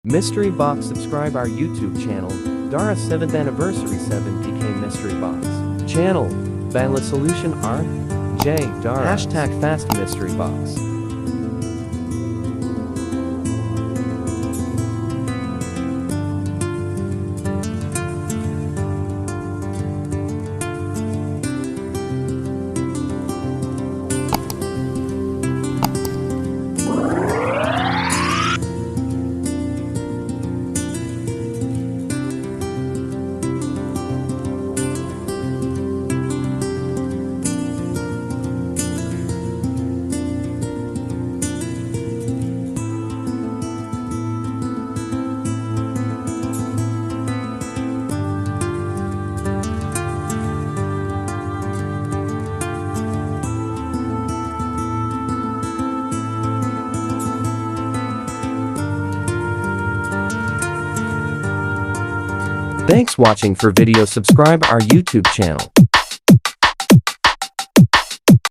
Mystery Box. Subscribe our YouTube channel. Daraz 7th anniversary 7 became Mystery Box channel. Bangla Solution R.J. Daraz. #fast Mystery Box. Thanks watching for video. Subscribe our YouTube channel.